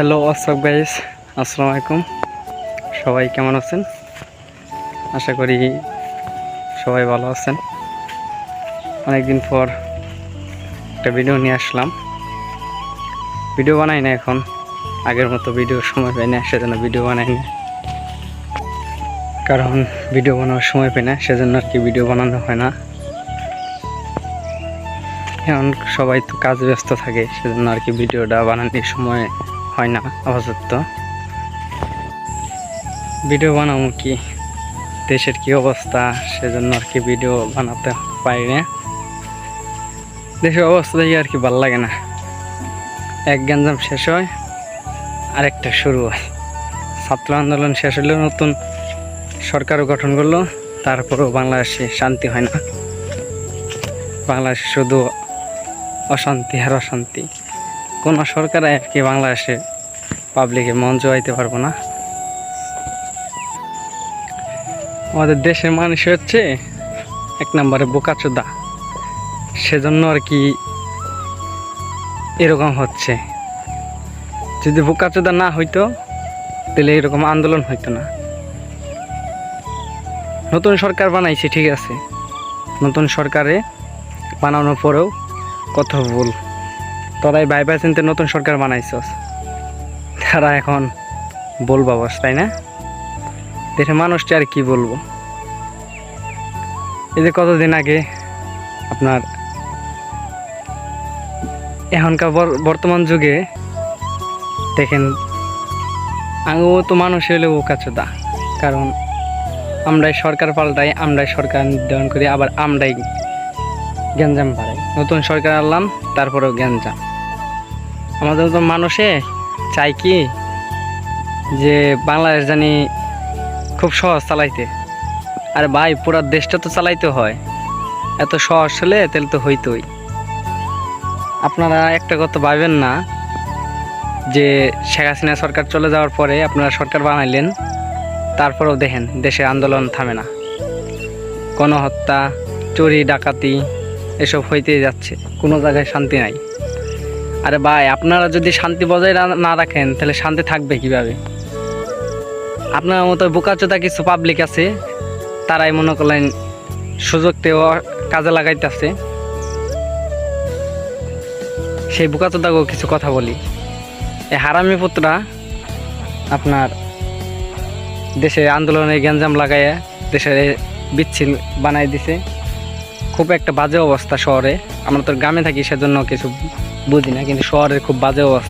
Hello WhatsApp guys, আসসালামু আলাইকুম। সবাই কেমন আছেন? আশা করি সবাই ভালো আছেন। অনেকদিন পর একটা ভিডিও নিয়ে আসলাম। ভিডিও বানাই না এখন, আগের মতো ভিডিও সময় পাই না, সেজন্য ভিডিও বানাই না। কারণ ভিডিও বানানোর সময় পাই না, সেজন্য আর কি ভিডিও বানানো হয় না। এখন সবাই তো কাজ ব্যস্ত থাকে, সেজন্য আর কি ভিডিওটা বানানোর সময় হয় না। আপাতত ভিডিও বানাবো কি, দেশের কি অবস্থা, সেজন্য আর কি ভিডিও বানাতে পারি না। দেশের অবস্থা দেখে আর কি ভালো লাগে না। এক গ্যাঞ্জাম শেষ হয়, আরেকটা শুরু হয়। ছাত্র আন্দোলন শেষ হলেও নতুন সরকারও গঠন করলো, তারপরেও বাংলাদেশে শান্তি হয় না। বাংলাদেশে শুধু অশান্তি আর অশান্তি। কোনো সরকার আর কি বাংলাদেশে পাবলিকের মন জোয়াইতে পারবো না। আমাদের দেশের মানুষ হচ্ছে এক নম্বরে বোকাচোদা, সেজন্য আর কি এরকম হচ্ছে। যদি বোকাচোদা না হইতো তাহলে এরকম আন্দোলন হইতো না। নতুন সরকার বানাইছে ঠিক আছে, নতুন সরকারে বানানোর পরেও কত ভুল। তোরাই ভাইবা চিন্তে নতুন সরকার বানাইছস, তারা এখন বলবা বস, তাই না? দেশের মানুষটা আর কি বলবো। এই যে কতদিন আগে আপনার এখনকার বর্তমান যুগে দেখেন, আমিও তো মানুষ হইলে বোকাচোদা। কারণ আমরাই সরকার পাল্টাই, আমরাই সরকার নির্ধারণ করি, আবার আমরাই গ্যাঞ্জাম বাড়াই। নতুন সরকার আনলাম, তারপরেও গ্যাঞ্জাম। আমাদের তো মানুষে চাই কি যে বাংলাদেশ জানি খুব সহজ চালাইতে। আর ভাই, পুরা দেশটা তো চালাইতে হয়, এত সহজ হলে তাহলে তো হইতোই। আপনারা একটা কথা ভাবেন না যে শেখ হাসিনা সরকার চলে যাওয়ার পরে আপনারা সরকার বানাইলেন, তারপরেও দেখেন দেশে আন্দোলন থামে না। গণহত্যা, চুরি ডাকাতি এসব হইতেই যাচ্ছে, কোনো জায়গায় শান্তি নাই। আরে ভাই, আপনারা যদি শান্তি বজায় না রাখেন তাহলে শান্তি থাকবে কিভাবে? আপনার মতো বোকাচোদা কিছু পাবলিক আছে, তারাই মনে করলেন সুযোগতেও কাজে লাগাইতেছে। সেই বোকাচোদাকেও কিছু কথা বলি। এই হারামি পুত্রা আপনার দেশে আন্দোলনে গ্যাঞ্জাম লাগাইয়া দেশে বিচ্ছিন্ন বানাই দিছে। খুব একটা বাজে অবস্থা শহরে। আমরা তো গ্রামে থাকি, সেজন্য কিছু বুঝি না, কিন্তু শহরে খুব বাজে অবস্থা।